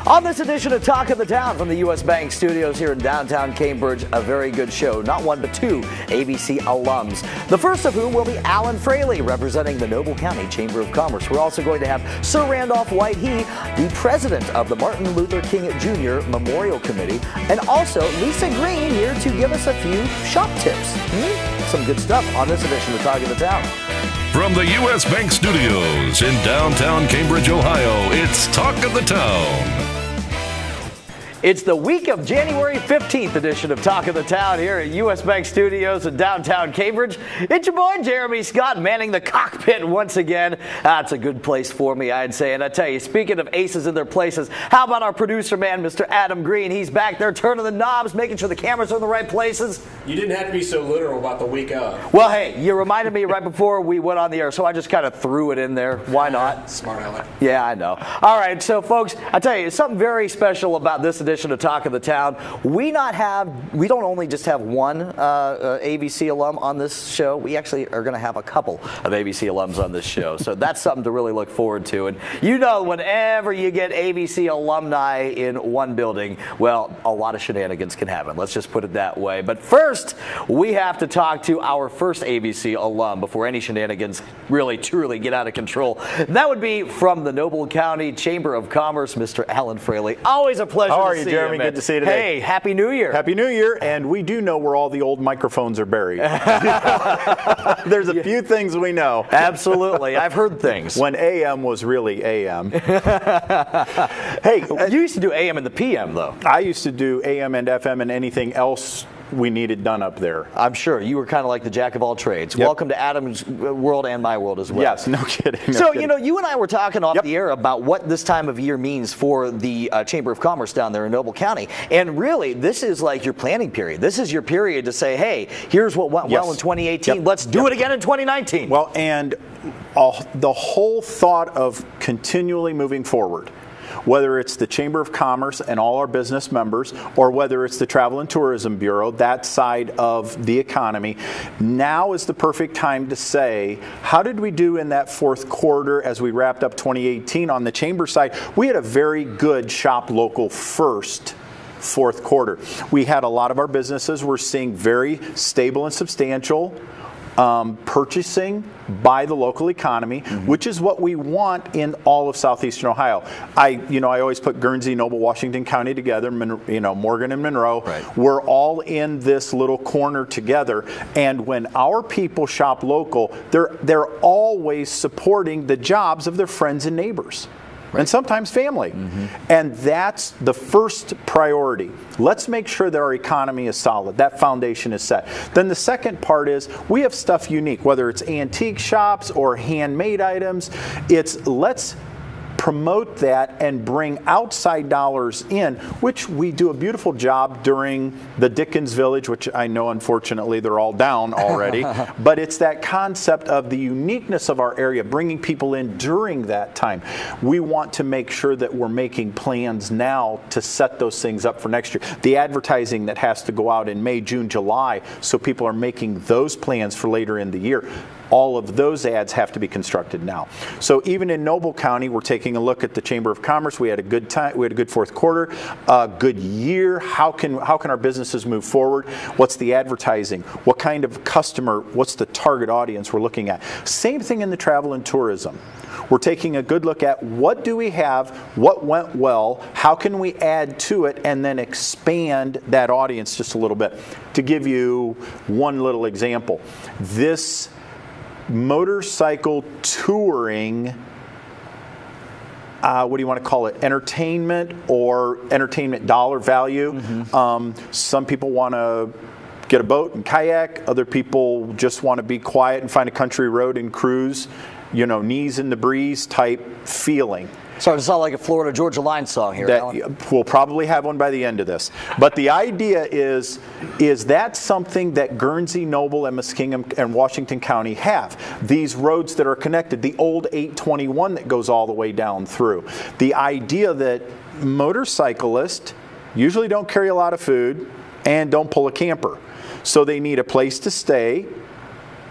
On this edition of Talk of the Town from the U.S. Bank Studios here in downtown Cambridge, a very good show. Not one, but two ABC alums. The first of whom will be Alan Fraley, representing the Noble County Chamber of Commerce. We're also going to have Sir Randolph White-He, the president of the Martin Luther King Jr. Memorial Committee, and also Lisa Green here to give us a few shop tips. Some good stuff on this edition of Talk of the Town. From the U.S. Bank Studios in downtown Cambridge, Ohio, it's Talk of the Town. It's the week of January 15th edition of Talk of the Town here at U.S. Bank Studios in downtown Cambridge. It's your boy, Jeremy Scott, manning the cockpit once again. That's a good place for me, I'd say. And I tell you, speaking of aces in their places, how about our producer man, Mr. Adam Green? He's back there turning the knobs, making sure the cameras are in the right places. You didn't have to be so literal about the week of. Well, hey, you reminded me right before we went on the air, so I just kind of threw it in there. Why not? Smart aleck. Yeah, I know. All right, so folks, I tell you, something very special about this edition of Talk of the Town. We don't only just have one ABC alum on this show. We actually are going to have a couple of ABC alums on this show. So that's something to really look forward to. And you know, whenever you get ABC alumni in one building, well, a lot of shenanigans can happen. Let's just put it that way. But first, we have to talk to our first ABC alum before any shenanigans really, truly get out of control. That would be from the Noble County Chamber of Commerce, Mr. Alan Fraley. Always a pleasure to see you. How are you, Jeremy? Good to see you today. Hey, Happy New Year. Happy New Year, and we do know where all the old microphones are buried. There's a few things we know. Absolutely. I've heard things. When AM was really AM. Hey, you used to do AM and the PM, though. I used to do AM and FM and anything else we needed done up there. I'm sure. You were kind of like the jack of all trades. Yep. Welcome to Adam's world and my world as well. Yes, no kidding. You know, you and I were talking off the air about what this time of year means for the Chamber of Commerce down there in Noble County. And really, this is like your planning period. This is your period to say, hey, here's what went well in 2018. Yep. Let's do it again in 2019. Well, and the whole thought of continually moving forward, whether it's the Chamber of Commerce and all our business members, or whether it's the Travel and Tourism Bureau, that side of the economy, now is the perfect time to say, how did we do in that fourth quarter as we wrapped up 2018 on the Chamber side? We had a very good shop local first fourth quarter. We had a lot of our businesses were seeing very stable and substantial purchasing by the local economy, which is what we want in all of southeastern Ohio. I always put Guernsey, Noble, Washington County together, Morgan and Monroe. Right. We're all in this little corner together, and when our people shop local, they're always supporting the jobs of their friends and neighbors. Right. And sometimes family. And that's the first priority. Let's make sure that our economy is solid, that foundation is set. Then the second part is we have stuff unique, whether it's antique shops or handmade items. Let's promote that and bring outside dollars in, which we do a beautiful job during the Dickens Village, which I know unfortunately they're all down already, but it's that concept of the uniqueness of our area, bringing people in during that time. We want to make sure that we're making plans now to set those things up for next year. The advertising that has to go out in May, June, July, so people are making those plans for later in the year. All of those ads have to be constructed now. So even in Noble County, we're taking a look at the Chamber of Commerce. We had a good time. We had a good fourth quarter, a good year. How can our businesses move forward? What's the advertising? What kind of customer? What's the target audience we're looking at? Same thing in the travel and tourism. We're taking a good look at what do we have, what went well, how can we add to it, and then expand that audience just a little bit. To give you one little example, this motorcycle touring, what do you want to call it, entertainment or entertainment dollar value. Some people want to get a boat and kayak. Other people just want to be quiet and find a country road and cruise, knees in the breeze type feeling. Starting to sound like a Florida Georgia Line song here, Alan. We'll probably have one by the end of this. But the idea is that something that Guernsey, Noble, and Muskingum, and Washington County have? These roads that are connected, the old 821 that goes all the way down through. The idea that motorcyclists usually don't carry a lot of food and don't pull a camper. So they need a place to stay,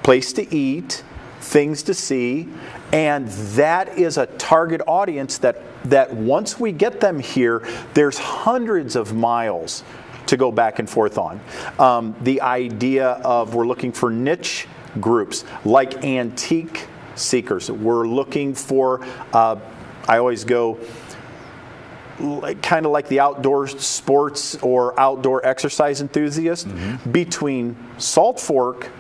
place to eat, things to see, And that is a target audience that once we get them here, there's hundreds of miles to go back and forth on. The idea of we're looking for niche groups like antique seekers. We're looking for, I always go, kind of like the outdoor sports or outdoor exercise enthusiast. Between Salt Fork,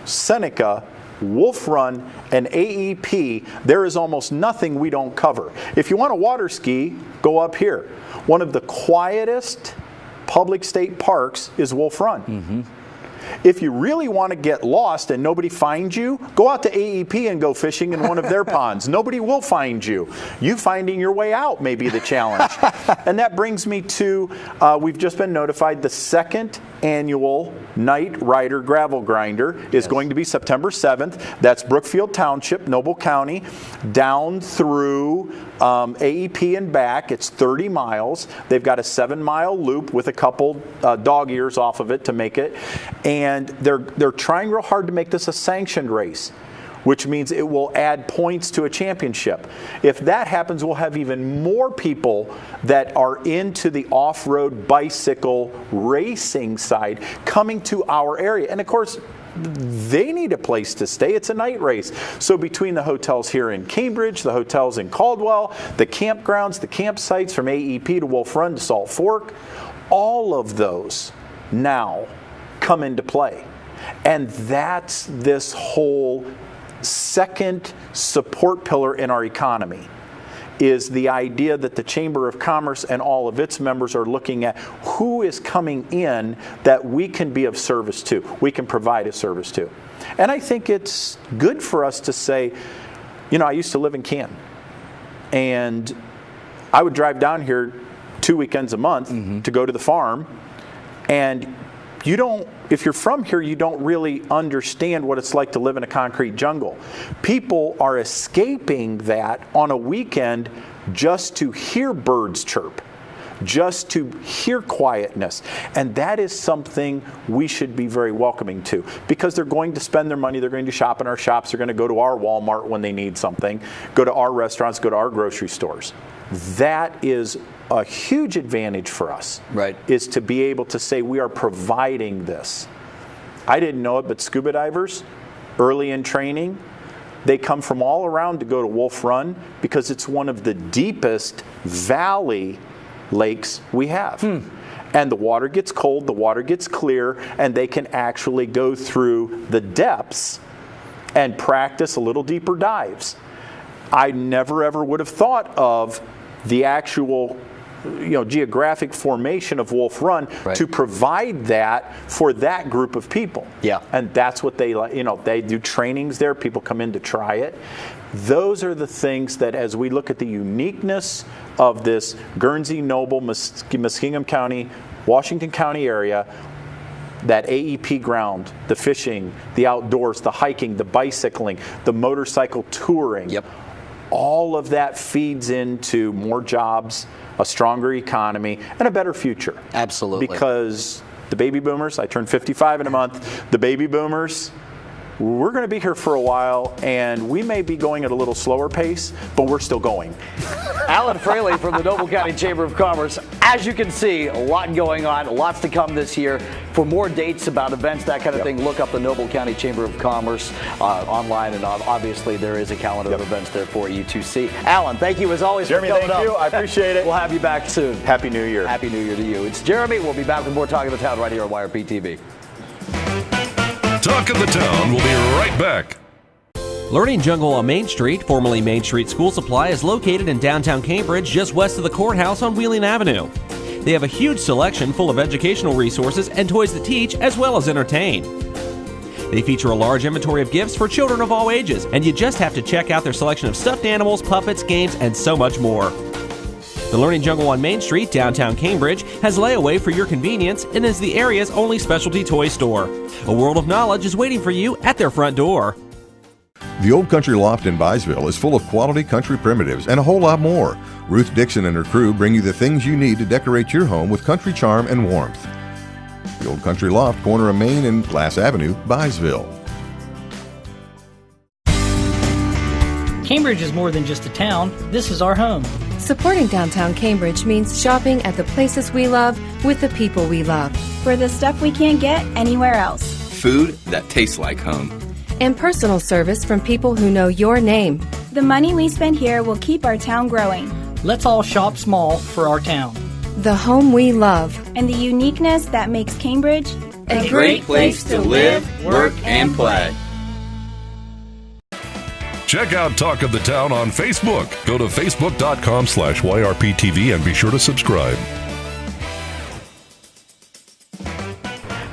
Seneca, Wolf Run, and AEP, there is almost nothing we don't cover. If you want to water ski, go up here. One of the quietest public state parks is Wolf Run. If you really want to get lost and nobody finds you, go out to AEP and go fishing in one of their ponds. Nobody will find you. You finding your way out may be the challenge. And that brings me to, we've just been notified the second annual Night Rider Gravel Grinder is going to be September 7th. That's Brookfield Township, Noble County, down through AEP and back. It's 30 miles. They've got a 7-mile loop with a couple dog ears off of it to make it. And they're trying real hard to make this a sanctioned race, which means it will add points to a championship. If that happens, we'll have even more people that are into the off-road bicycle racing side coming to our area. And of course, they need a place to stay. It's a night race. So between the hotels here in Cambridge, the hotels in Caldwell, the campgrounds, the campsites from AEP to Wolf Run to Salt Fork, all of those now come into play. And that's this whole second support pillar in our economy, is the idea that the Chamber of Commerce and all of its members are looking at who is coming in that we can be of service to, we can provide a service to. And I think it's good for us to say, you know, I used to live in Canton, and I would drive down here 2 weekends a month to go to the farm, and you don't, if you're from here, you don't really understand what it's like to live in a concrete jungle. People are escaping that on a weekend just to hear birds chirp, just to hear quietness. And that is something we should be very welcoming to, because they're going to spend their money, they're going to shop in our shops, they're going to go to our Walmart when they need something, go to our restaurants, go to our grocery stores. That is a huge advantage for us, right? Is to be able to say we are providing this. I didn't know it, but scuba divers, early in training, they come from all around to go to Wolf Run because it's one of the deepest valley lakes we have. And the water gets cold, the water gets clear, and they can actually go through the depths and practice a little deeper dives. I never ever would have thought of the actual geographic formation of Wolf Run to provide that for that group of people. Yeah. And that's what they they do trainings there. People come in to try it. Those are the things that, as we look at the uniqueness of this Guernsey, Noble, Muskingum County, Washington County area, that AEP ground, the fishing, the outdoors, the hiking, the bicycling, the motorcycle touring. Yep. All of that feeds into more jobs, a stronger economy, and a better future. Absolutely. Because the baby boomers, I turn 55 in a month, the baby boomers, we're going to be here for a while, and we may be going at a little slower pace, but we're still going. Alan Fraley from the Noble County Chamber of Commerce. As you can see, a lot going on, lots to come this year. For more dates about events, that kind of thing, look up the Noble County Chamber of Commerce online, and obviously there is a calendar of events there for you to see. Alan, thank you as always Jeremy, for coming thank up. you. I appreciate it. We'll have you back soon. Happy New Year. Happy New Year to you. It's Jeremy. We'll be back with more Talk of the Town right here on YRP TV. Talk of the Town will be right back. Learning Jungle on Main Street, formerly Main Street School Supply, is located in downtown Cambridge, just west of the courthouse on Wheeling Avenue. They have a huge selection full of educational resources and toys that teach as well as entertain. They feature a large inventory of gifts for children of all ages, and you just have to check out their selection of stuffed animals, puppets, games, and so much more. The Learning Jungle on Main Street, downtown Cambridge, has layaway for your convenience and is the area's only specialty toy store. A world of knowledge is waiting for you at their front door. The Old Country Loft in Byesville is full of quality country primitives and a whole lot more. Ruth Dixon and her crew bring you the things you need to decorate your home with country charm and warmth. The Old Country Loft, corner of Main and Glass Avenue, Byesville. Cambridge is more than just a town. This is our home. Supporting downtown Cambridge means shopping at the places we love with the people we love. For the stuff we can't get anywhere else. Food that tastes like home. And personal service from people who know your name. The money we spend here will keep our town growing. Let's all shop small for our town. The home we love. And the uniqueness that makes Cambridge a great place to live, work, and play. Check out Talk of the Town on Facebook. Go to facebook.com/YRPTV and be sure to subscribe.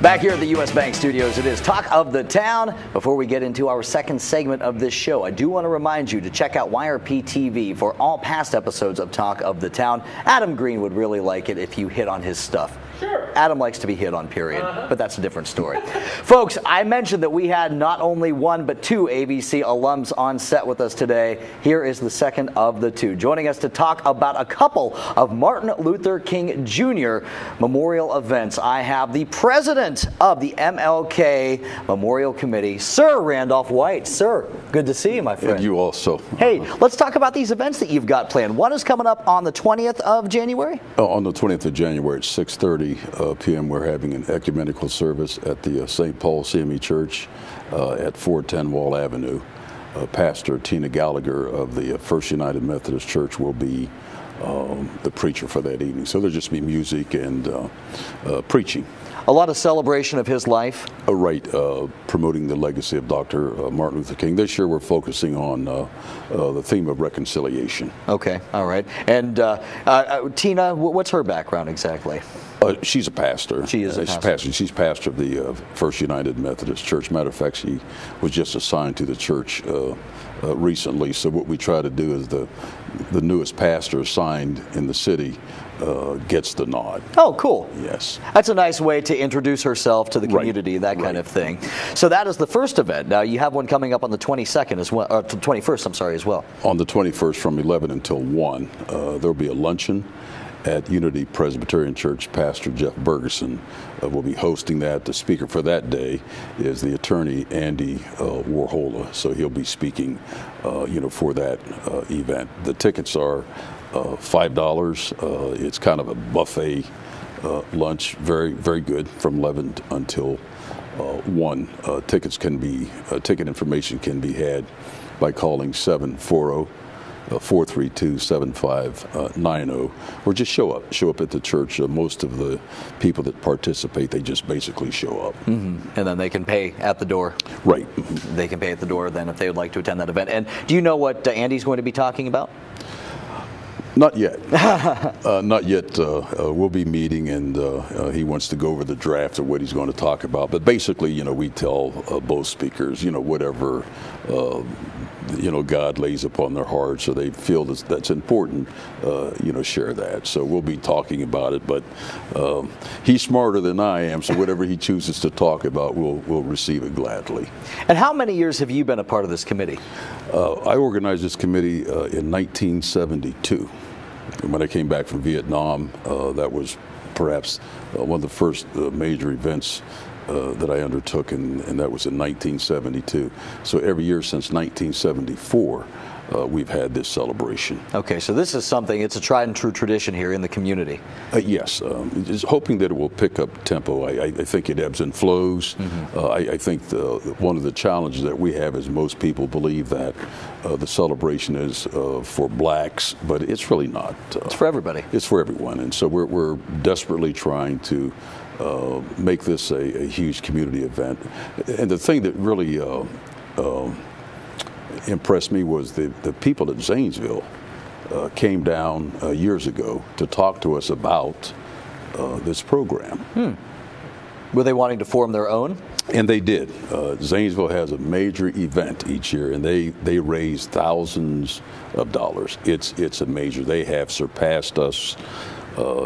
Back here at the U.S. Bank Studios, it is Talk of the Town. Before we get into our second segment of this show, I do want to remind you to check out YRP-TV for all past episodes of Talk of the Town. Adam Green would really like it if you hit on his stuff. Sure. Adam likes to be hit on, period, but that's a different story. Folks, I mentioned that we had not only one but two AVC alums on set with us today. Here is the second of the two. Joining us to talk about a couple of Martin Luther King Jr. memorial events, I have the president of the MLK Memorial Committee, Sir Randolph White. Sir, good to see you, my friend. And you also. Hey, let's talk about these events that you've got planned. One is coming up on the 20th of January? On the 20th of January at 6:30 p.m. we're having an ecumenical service at the St. Paul CME Church at 410 Wall Avenue. Pastor Tina Gallagher of the First United Methodist Church will be the preacher for that evening. So there'll just be music and preaching. A lot of celebration of his life. Right, promoting the legacy of Dr. Martin Luther King. This year we're focusing on the theme of reconciliation. Okay, all right. And Tina, what's her background exactly? She's a pastor. She is a pastor. She's pastor of the First United Methodist Church. Matter of fact, she was just assigned to the church recently. So what we try to do is the newest pastor assigned in the city gets the nod. Oh, cool. Yes. That's a nice way to introduce herself to the community, that kind of thing. So that is the first event. Now you have one coming up on the 22nd as well, or 21st, I'm sorry, as well. On the 21st from 11 until 1, there'll be a luncheon at Unity Presbyterian Church. Pastor Jeff Bergeson will be hosting that. The speaker for that day is the attorney Andy Warhola, so he'll be speaking, for that event. The tickets are $5. It's kind of a buffet lunch, very, very good, from 11 until 1. Ticket information can be had by calling 740-432-7590, or just show up at the church. Most of the people that participate, they just basically show up. Mm-hmm. And then they can pay at the door. Right. They can pay at the door then if they would like to attend that event. And do you know what Andy's going to be talking about? Not yet. Not yet. We'll be meeting, and he wants to go over the draft of what he's going to talk about. But basically, we tell both speakers, whatever God lays upon their hearts, so they feel that's important, share that. So we'll be talking about it, but he's smarter than I am, so whatever he chooses to talk about, we'll receive it gladly. And how many years have you been a part of this committee? I organized this committee in 1972. When I came back from Vietnam, that was perhaps one of the first major events that I undertook, and that was in 1972. So every year since 1974, we've had this celebration. Okay, so this is something, it's a tried and true tradition here in the community. Yes, just hoping that it will pick up tempo. I think it ebbs and flows. Mm-hmm. I think one of the challenges that we have is most people believe that the celebration is for blacks, but it's really not. It's for everybody. It's for everyone, and so we're desperately trying to make this a huge community event. And the thing that really impressed me was the people at Zanesville came down years ago to talk to us about this program. Were they wanting to form their own? And they did. Zanesville has a major event each year, and they raise thousands of dollars. It's a major. They have surpassed us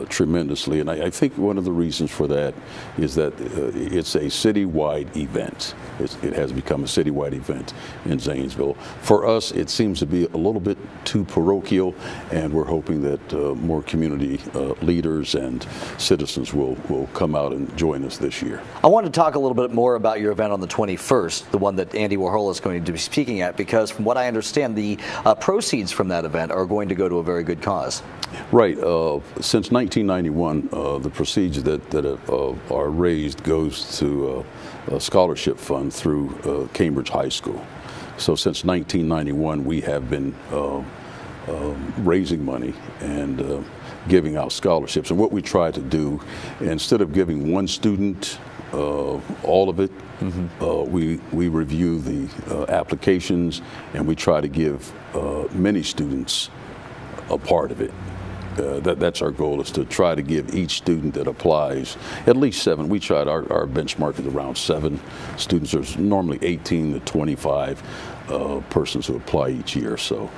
tremendously. And I think one of the reasons for that is that it's a citywide event. It has become a citywide event in Zanesville. For us, it seems to be a little bit too parochial, and we're hoping that more community leaders and citizens will come out and join us this year. I want to talk a little bit more about your event on the 21st, the one that Andy Warhol is going to be speaking at, because from what I understand, the proceeds from that event are going to go to a very good cause. Right. Since 1991, the proceeds that are raised goes to a scholarship fund through Cambridge High School. So since 1991, we have been raising money and giving out scholarships. And what we try to do, instead of giving one student all of it, we review the applications, and we try to give many students a part of it. That's our goal, is to try to give each student that applies at least 7. We tried, our benchmark is around 7 students. There's normally 18 to 25 persons who apply each year. So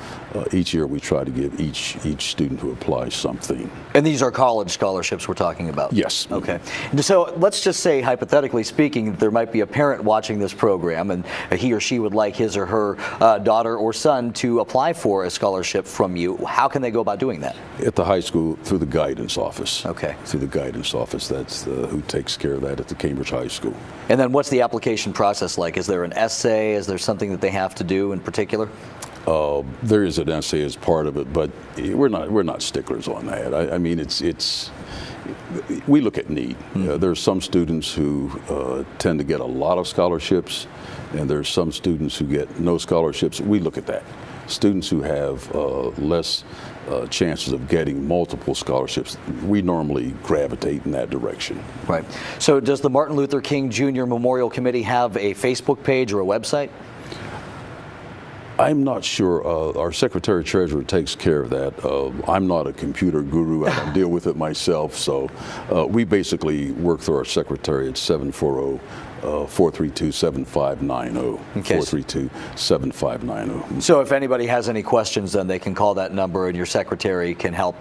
each year we try to give each student who applies something. And these are college scholarships we're talking about? Yes. Okay. So let's just say, hypothetically speaking, there might be a parent watching this program, and he or she would like his or her daughter or son to apply for a scholarship from you. How can they go about doing that? At the high school, through the guidance office. Okay. Through the guidance office. That's who takes care of that at the Cambridge High School. And then what's the application process like? Is there an essay? Is there something that they have to do in particular? There is an essay as part of it, but we're not sticklers on that. I mean, we look at need. There's some students who tend to get a lot of scholarships, and there's some students who get no scholarships. We look at that. Students who have less chances of getting multiple scholarships, we normally gravitate in that direction. Right. So does the Martin Luther King Jr. Memorial Committee have a Facebook page or a website? I'm not sure. Our Secretary Treasurer takes care of that. I'm not a computer guru. I don't deal with it myself. So we basically work through our secretary at 740-432-7590. Okay. 432-7590. So if anybody has any questions, then they can call that number, and your secretary can help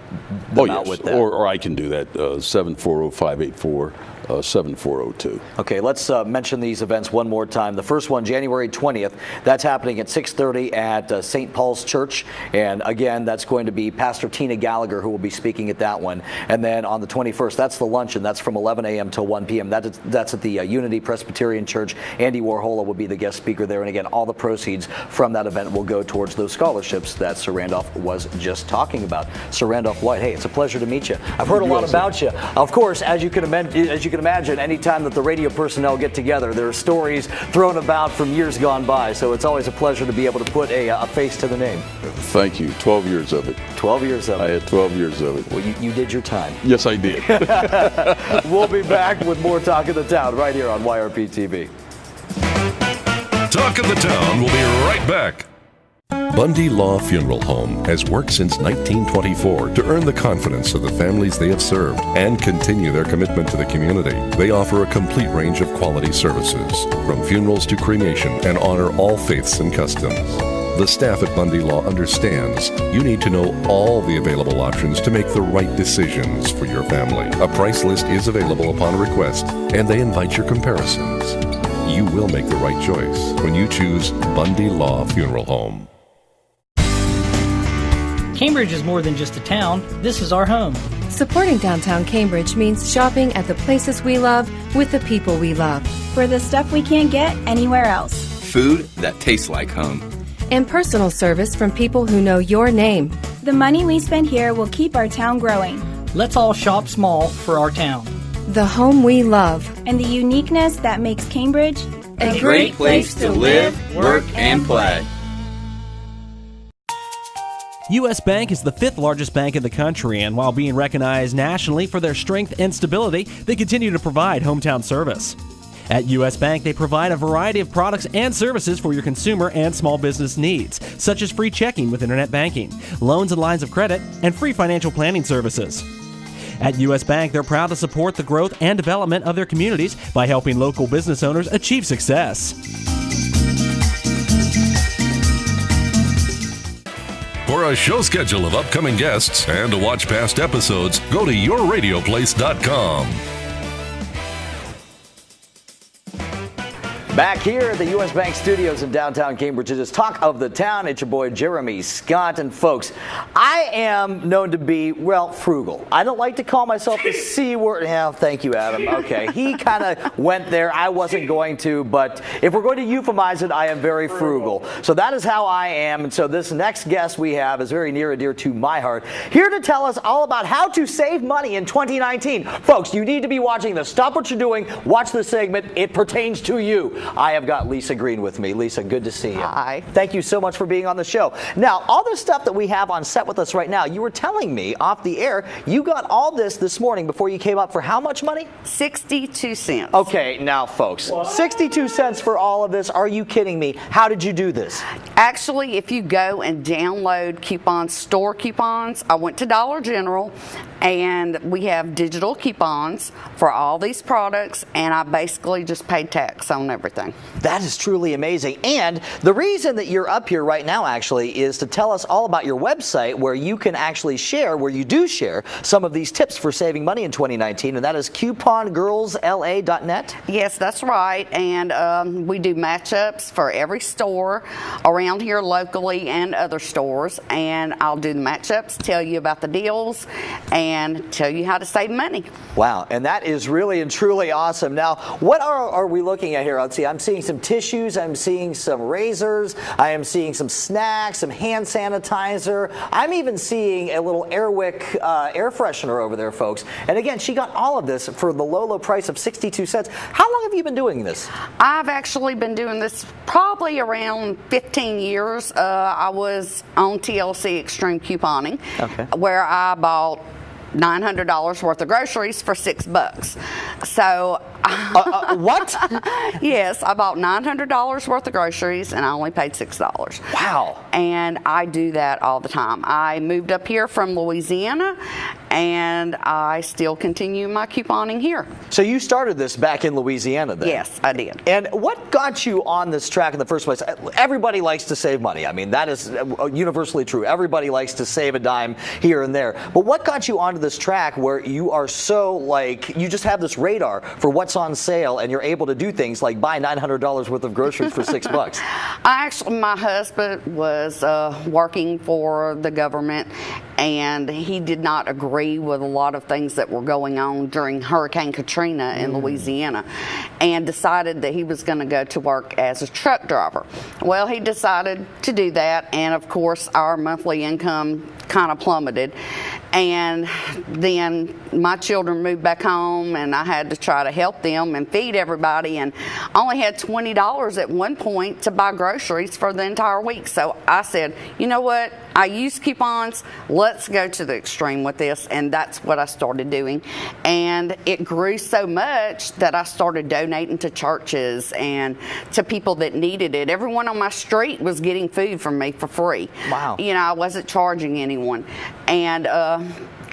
them out with that. Or I can do that. 740-584. 7402. Okay, let's mention these events one more time. The first one, January 20th, that's happening at 6:30 at St. Paul's Church. And again, that's going to be Pastor Tina Gallagher who will be speaking at that one. And then on the 21st, that's the luncheon. That's from 11 a.m. till 1 p.m. That's at the Unity Presbyterian Church. Andy Warhol will be the guest speaker there. And again, all the proceeds from that event will go towards those scholarships that Sir Randolph was just talking about. Sir Randolph White, hey, it's a pleasure to meet you. I've heard a lot about you. Of course, as you can imagine, anytime that the radio personnel get together, there are stories thrown about from years gone by. So it's always a pleasure to be able to put a face to the name. Thank you. 12 years of it. 12 years of it. I had 12 years of it. Well, you did your time. Yes, I did. We'll be back with more Talk of the Town right here on YRP TV. Talk of the Town will be right back. Bundy Law Funeral Home has worked since 1924 to earn the confidence of the families they have served and continue their commitment to the community. They offer a complete range of quality services, from funerals to cremation, and honor all faiths and customs. The staff at Bundy Law understands you need to know all the available options to make the right decisions for your family. A price list is available upon request, and they invite your comparisons. You will make the right choice when you choose Bundy Law Funeral Home. Cambridge is more than just a town. This is our home. Supporting downtown Cambridge means shopping at the places we love with the people we love. For the stuff we can't get anywhere else. Food that tastes like home. And personal service from people who know your name. The money we spend here will keep our town growing. Let's all shop small for our town. The home we love. And the uniqueness that makes Cambridge a great place to live, work, and play. U.S. Bank is the 5th largest bank in the country, and while being recognized nationally for their strength and stability, they continue to provide hometown service. At U.S. Bank, they provide a variety of products and services for your consumer and small business needs, such as free checking with internet banking, loans and lines of credit, and free financial planning services. At U.S. Bank, they're proud to support the growth and development of their communities by helping local business owners achieve success. For a show schedule of upcoming guests and to watch past episodes, go to yourradioplace.com. Back here at the U.S. Bank Studios in downtown Cambridge, it is Talk of the Town. It's your boy Jeremy Scott. And folks, I am known to be, well, frugal. I don't like to call myself the C word. Yeah, thank you, Adam. Okay, he kind of went there. I wasn't going to, but if we're going to euphemize it, I am very frugal. So that is how I am. And so this next guest we have is very near and dear to my heart, here to tell us all about how to save money in 2019. Folks, you need to be watching this. Stop what you're doing. Watch the segment. It pertains to you. I have got Lisa Green with me. Lisa, good to see you. Hi. Thank you so much for being on the show. Now, all the stuff that we have on set with us right now, you were telling me off the air, you got all this morning before you came up for how much money? 62 cents. Okay, now folks, 62 cents for all of this. Are you kidding me? How did you do this? Actually, if you go and download coupons, store coupons, I went to Dollar General and we have digital coupons for all these products, and I basically just paid tax on everything. That is truly amazing. And the reason that you're up here right now actually is to tell us all about your website where you can actually share, where you do share some of these tips for saving money in 2019, and that is coupongirlsla.net. Yes, that's right. And we do matchups for every store around here locally and other stores, and I'll do the matchups, tell you about the deals, and tell you how to save money. Wow, and that is really and truly awesome. Now, what are we looking at here? Let's see, I'm seeing some tissues, I'm seeing some razors, I am seeing some snacks, some hand sanitizer. I'm even seeing a little Airwick air freshener over there, folks. And again, she got all of this for the low price of 62 cents. How long have you been doing this? I've actually been doing this probably around 15 years. I was on TLC Extreme Couponing, where I bought $900 worth of groceries for $6. So what? Yes, I bought $900 worth of groceries and I only paid $6. Wow. And I do that all the time. I moved up here from Louisiana and I still continue my couponing here. So you started this back in Louisiana then? Yes, I did. And what got you on this track in the first place? Everybody likes to save money. I mean, that is universally true. Everybody likes to save a dime here and there. But what got you onto this track where you are so, you just have this radar for what's on sale and you're able to do things like buy $900 worth of groceries for $6? My husband was working for the government, and he did not agree with a lot of things that were going on during Hurricane Katrina in Louisiana, and decided that he was going to go to work as a truck driver. Well, he decided to do that, and of course our monthly income kind of plummeted, and then my children moved back home and I had to try to help them and feed everybody, and only had $20 at one point to buy groceries for the entire week. So I said, you know what, I use coupons, let's go to the extreme with this, and that's what I started doing. And it grew so much that I started donating to churches and to people that needed it. Everyone on my street was getting food from me for free. Wow. You know, I wasn't charging anyone. And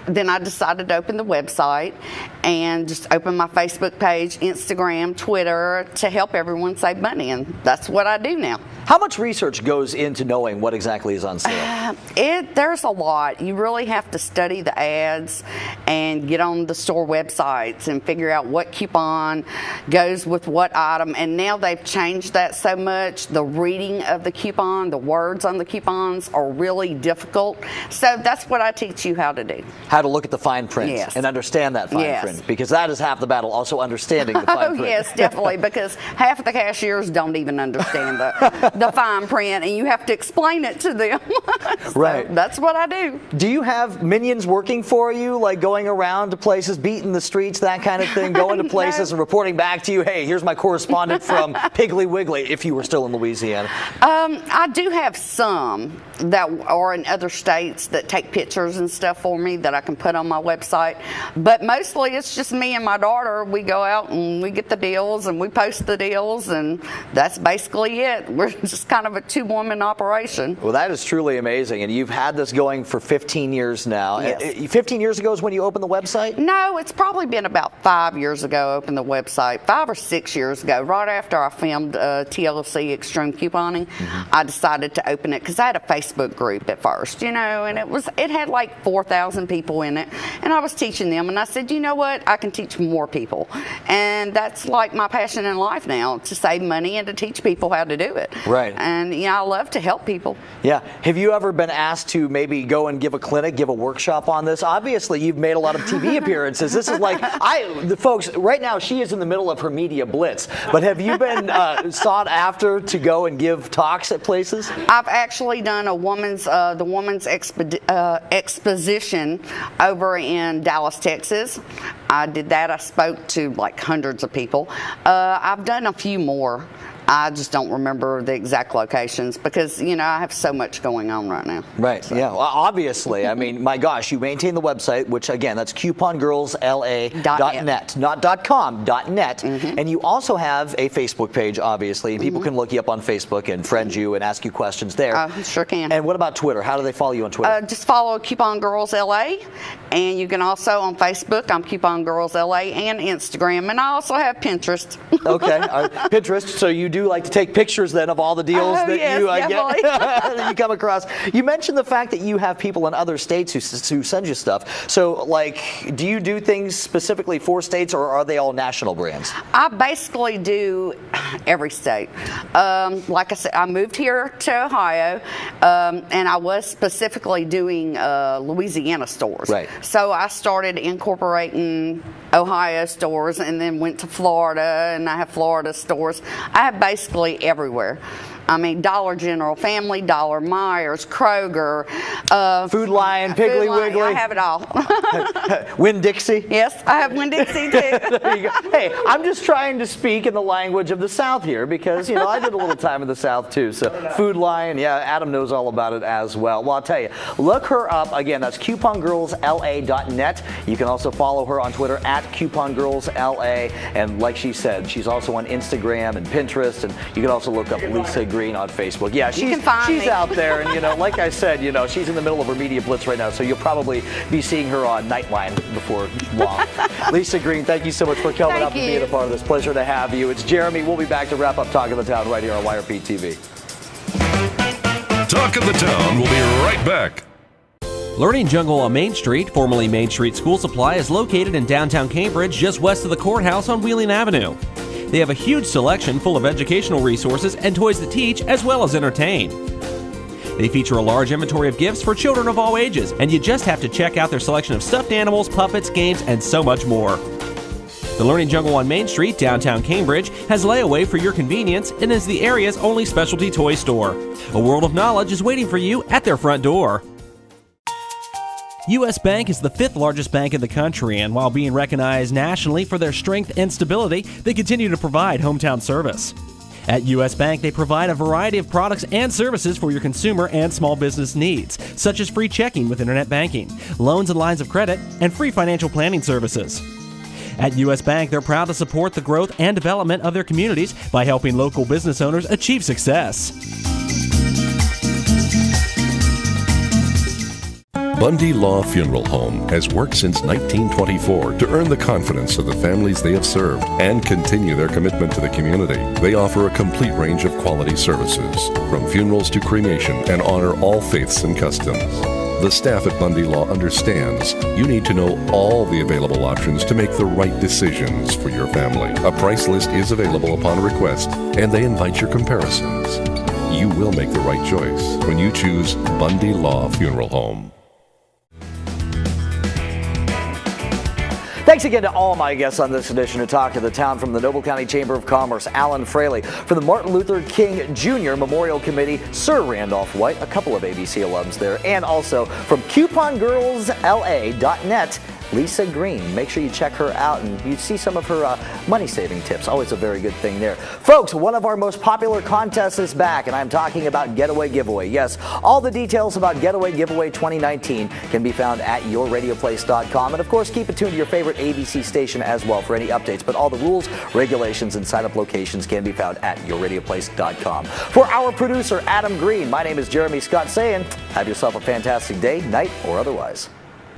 then I decided to open the website and just open my Facebook page, Instagram, Twitter, to help everyone save money, and that's what I do now. How much research goes into knowing what exactly is on sale? There's a lot. You really have to study the ads and get on the store websites and figure out what coupon goes with what item. And now they've changed that so much. The reading of the coupon, the words on the coupons are really difficult. So that's what I teach you how to do. How to look at the fine print and understand that fine print, because that is half the battle, also understanding the fine print. Oh, yes, definitely, because half of the cashiers don't even understand the fine print, and you have to explain it to them. So right. That's what I do. Do you have minions working for you, like going around to places, beating the streets, that kind of thing, going to places and reporting back to you, hey, here's my correspondent from Piggly Wiggly, if you were still in Louisiana? I do have some that are in other states that take pictures and stuff for me that I can put on my website. But mostly it's just me and my daughter. We go out and we get the deals and we post the deals, and that's basically it. We're just kind of a two-woman operation. Well, that is truly amazing. And you've had this going for 15 years now. Yes. 15 years ago is when you opened the website? No, it's probably been about 5 years ago I opened the website. 5 or 6 years ago, right after I filmed TLC Extreme Couponing, I decided to open it because I had a Facebook group at first, you know, and it had like 4,000 people in it, and I was teaching them, and I said, you know what, I can teach more people, and that's like my passion in life now, to save money and to teach people how to do it. Right. And I love to help people. Yeah. Have you ever been asked to maybe go and give a clinic, give a workshop on this? Obviously, you've made a lot of TV appearances. This is like, the folks, right now she is in the middle of her media blitz, but have you been sought after to go and give talks at places? I've actually done the woman's exposition over in Dallas, Texas. I did that. I spoke to like hundreds of people. I've done a few more. I just don't remember the exact locations because, I have so much going on right now. Right, so. Yeah. Well, obviously, I mean, my gosh, you maintain the website, which, again, that's coupongirlsla.net, not .com, .net. And you also have a Facebook page, obviously, and people can look you up on Facebook and friend you and ask you questions there. Sure can. And what about Twitter? How do they follow you on Twitter? Just follow Coupon Girls LA, and you can also on Facebook, I'm Coupon Girls LA, and Instagram, and I also have Pinterest. Okay, Pinterest, so you do like to take pictures then of all the deals that you get that you come across. You mentioned the fact that you have people in other states who send you stuff. So, like, do you do things specifically for states, or are they all national brands? I basically do every state. Like I said, I moved here to Ohio, and I was specifically doing Louisiana stores. Right. So I started incorporating Ohio stores, and then went to Florida, and I have Florida stores. I have basically everywhere. I mean, Dollar General, Family Dollar, Myers, Kroger, Food Lion, Piggly Wiggly. I have it all. Winn-Dixie? Yes, I have Winn-Dixie too. There you go. Hey, I'm just trying to speak in the language of the South here because, I did a little time in the South too. So Food Lion, yeah, Adam knows all about it as well. Well, I'll tell you, look her up. Again, that's coupongirlsla.net. You can also follow her on Twitter at coupongirlsla. And like she said, she's also on Instagram and Pinterest. And you can also look up Lisa Green on Facebook. Yeah, she's out there, and like I said, she's in the middle of her media blitz right now, so you'll probably be seeing her on Nightline before long. Lisa Green, thank you so much for coming up and being a part of this. Pleasure to have you. It's Jeremy. We'll be back to wrap up Talk of the Town right here on YRP TV. Talk of the Town will be right back. Learning Jungle on Main Street, formerly Main Street School Supply, is located in downtown Cambridge, just west of the courthouse on Wheeling Avenue. They have a huge selection full of educational resources and toys that teach as well as entertain. They feature a large inventory of gifts for children of all ages, and you just have to check out their selection of stuffed animals, puppets, games, and so much more. The Learning Jungle on Main Street, downtown Cambridge, has layaway for your convenience and is the area's only specialty toy store. A world of knowledge is waiting for you at their front door. U.S. Bank is the 5th largest bank in the country, and while being recognized nationally for their strength and stability, they continue to provide hometown service. At U.S. Bank, they provide a variety of products and services for your consumer and small business needs, such as free checking with internet banking, loans and lines of credit, and free financial planning services. At U.S. Bank, they're proud to support the growth and development of their communities by helping local business owners achieve success. Bundy Law Funeral Home has worked since 1924 to earn the confidence of the families they have served and continue their commitment to the community. They offer a complete range of quality services, from funerals to cremation, and honor all faiths and customs. The staff at Bundy Law understands you need to know all the available options to make the right decisions for your family. A price list is available upon request, and they invite your comparisons. You will make the right choice when you choose Bundy Law Funeral Home. Thanks again to all my guests on this edition of Talk of the Town, from the Noble County Chamber of Commerce, Alan Fraley, from the Martin Luther King Jr. Memorial Committee, Sir Randolph White, a couple of ABC alums there, and also from coupongirlsla.net, Lisa Green. Make sure you check her out and you see some of her money-saving tips. Always a very good thing there. Folks, one of our most popular contests is back, and I'm talking about Getaway Giveaway. Yes, all the details about Getaway Giveaway 2019 can be found at yourradioplace.com. And of course, keep it tuned to your favorite ABC station as well for any updates. But all the rules, regulations, and sign-up locations can be found at yourradioplace.com. For our producer, Adam Green, my name is Jeremy Scott saying, have yourself a fantastic day, night, or otherwise.